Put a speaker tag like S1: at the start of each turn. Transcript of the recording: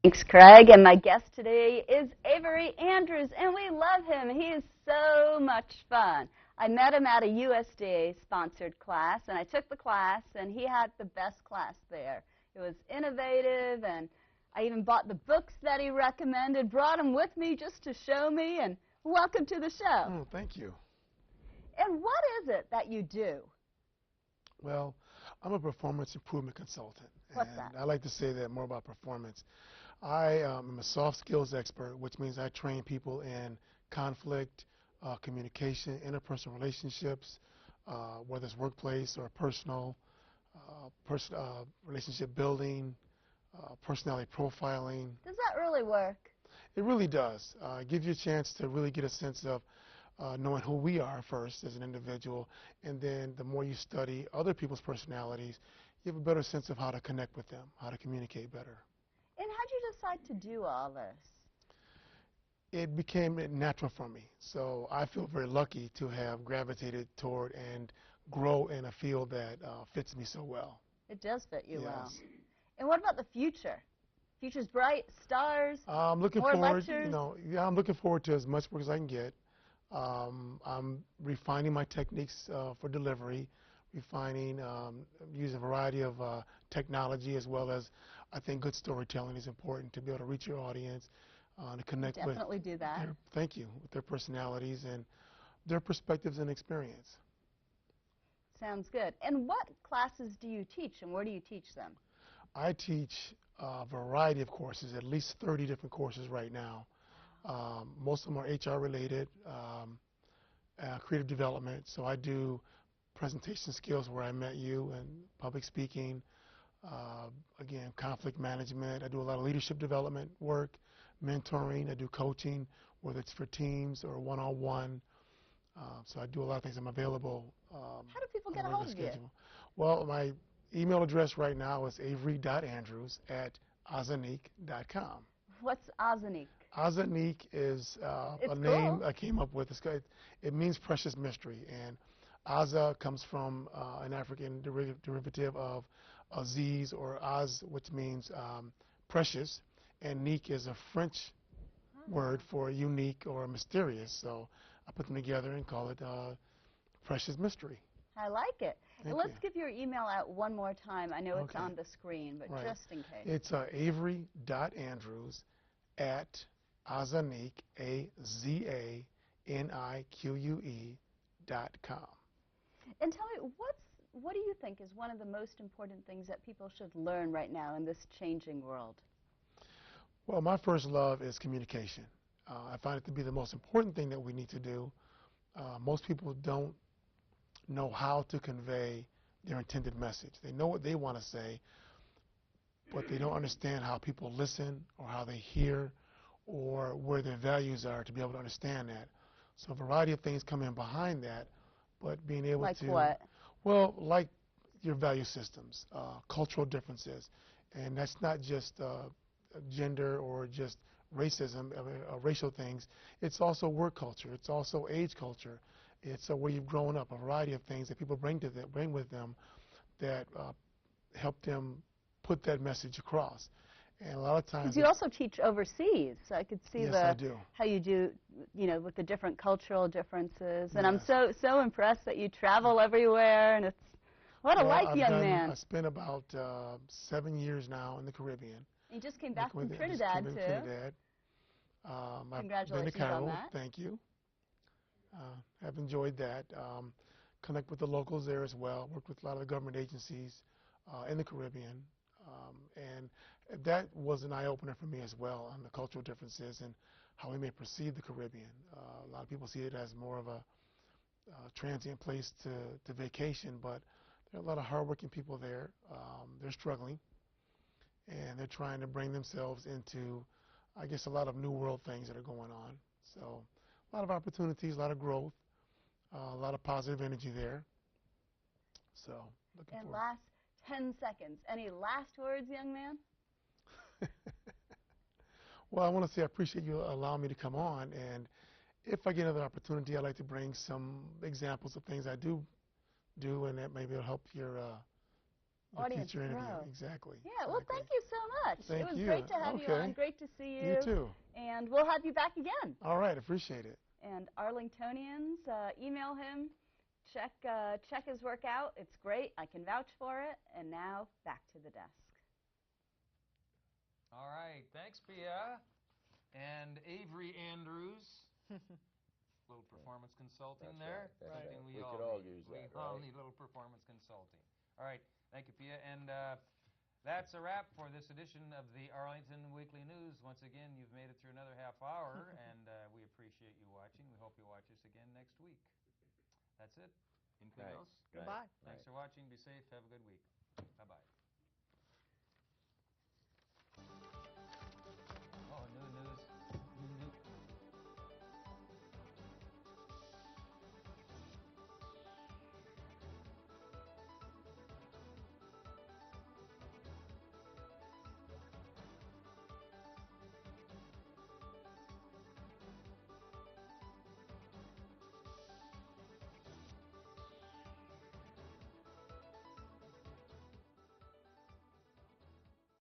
S1: Thanks, Craig. And my guest today is Avery Andrews, and we love him. He is so much fun. I met him at a USDA-sponsored class, and I took the class, and he had the best class there. It was innovative, and I even bought the books that he recommended, brought them with me just to show me, and welcome to the show.
S2: Oh, thank you.
S1: And what is it that you do?
S2: Well, I'm a performance improvement consultant.
S1: What's
S2: and
S1: that?
S2: I like to say that more about performance. I am a soft skills expert, which means I train people in conflict, communication, interpersonal relationships, whether it's workplace or personal, relationship building, personality profiling.
S1: Does that really work?
S2: It really does. It gives you a chance to really get a sense of knowing who we are first as an individual, and then the more you study other people's personalities, you have a better sense of how to connect with them, how to communicate better.
S1: And how did you decide to do all this?
S2: It became natural for me. So I feel very lucky to have gravitated toward and grow in a field that fits me so well.
S1: It does fit you well.
S2: Yes.
S1: And what about the future? Future's bright, stars,
S2: I'm looking
S1: more
S2: forward,
S1: lectures?
S2: I'm looking forward to as much work as I can get. I'm refining my techniques for delivery, using a variety of technology, as well as I think good storytelling is important to be able to reach your audience, to connect with.
S1: Definitely do that.
S2: Thank you, with their personalities and their perspectives and experience.
S1: Sounds good. And what classes do you teach, and where do you teach them?
S2: I teach a variety of courses, at least 30 different courses right now. Most of them are HR related, creative development. So I do presentation skills where I met you, and public speaking, again, conflict management. I do a lot of leadership development work, mentoring. I do coaching, whether it's for teams or one-on-one. So I do a lot of things. I'm available.
S1: How do people get a hold of you?
S2: Well, my email address right now is avery.andrews@ozanique.com.
S1: What's Ozanique?
S2: Ozanique is a name I came up with. It means precious mystery, and Oza comes from an African derivative of Aziz or Oz, which means precious, and Nique is a French word for unique or mysterious. So I put them together and call it precious mystery.
S1: I like it.
S2: Thank
S1: Let's
S2: you.
S1: give your email out one more time. I know it's on the screen, but just in case.
S2: It's avery.andrews@ozanique, AZANIQUE.com.
S1: And tell me, what do you think is one of the most important things that people should learn right now in this changing world?
S2: Well, my first love is communication. I find it to be the most important thing that we need to do. Most people don't know how to convey their intended message. They know what they want to say, but they don't understand how people listen or how they hear or where their values are to be able to understand that. So a variety of things come in behind that, but being able
S1: like
S2: to...
S1: Like what?
S2: Well, like your value systems, cultural differences, and that's not just gender or just racism, racial things. It's also work culture. It's also age culture. It's where you've grown up. A variety of things that people bring with them that help them put that message across. And a lot of times.
S1: Because you also teach overseas, so I could see
S2: I do.
S1: How you do, with the different cultural differences. And I'm so impressed that you travel everywhere, and it's what a life, young man.
S2: I spent about 7 years now in the Caribbean.
S1: You just came back from Trinidad, too.
S2: Trinidad.
S1: Congratulations
S2: I've been to Cairo.
S1: on that.
S2: Thank you. I've enjoyed that. Connect with the locals there as well. Worked with a lot of the government agencies in the Caribbean. And that was an eye-opener for me as well on the cultural differences and how we may perceive the Caribbean. A lot of people see it as more of a transient place to vacation, but there are a lot of hardworking people there. They're struggling, and they're trying to bring themselves into, I guess, a lot of new world things that are going on. So a lot of opportunities, a lot of growth, a lot of positive energy there. So looking forward.
S1: Last 10 seconds. Any last words, young man?
S2: Well, I want to say I appreciate you allowing me to come on, and if I get another opportunity, I'd like to bring some examples of things I do, and that maybe will help your the
S1: audience
S2: future interview.
S1: grow.
S2: Exactly.
S1: Yeah, well,
S2: Exactly.
S1: thank you so much.
S2: Thank
S1: it was
S2: you.
S1: great to have you on. Great to see you.
S2: You too.
S1: And we'll have you back again.
S2: All right, appreciate it.
S1: And Arlingtonians, email him, check his work out. It's great. I can vouch for it. And now, back to the desk.
S3: All right, thanks, Pia. And Avery Andrews, little performance consulting
S4: That's
S3: there.
S4: right, that's
S3: Something
S4: right.
S3: we
S4: We
S3: all
S4: could all
S3: need.
S4: use
S3: We
S4: that,
S3: all
S4: right?
S3: need a little performance consulting. All right, thank you, Pia. And that's a wrap for this edition of the Arlington Weekly News. Once again, you've made it through another half hour, and we appreciate you watching. We hope you'll watch us again next week. That's it. Anything else?
S4: Goodbye.
S3: Thanks for watching. Be safe. Have a good week. Bye-bye.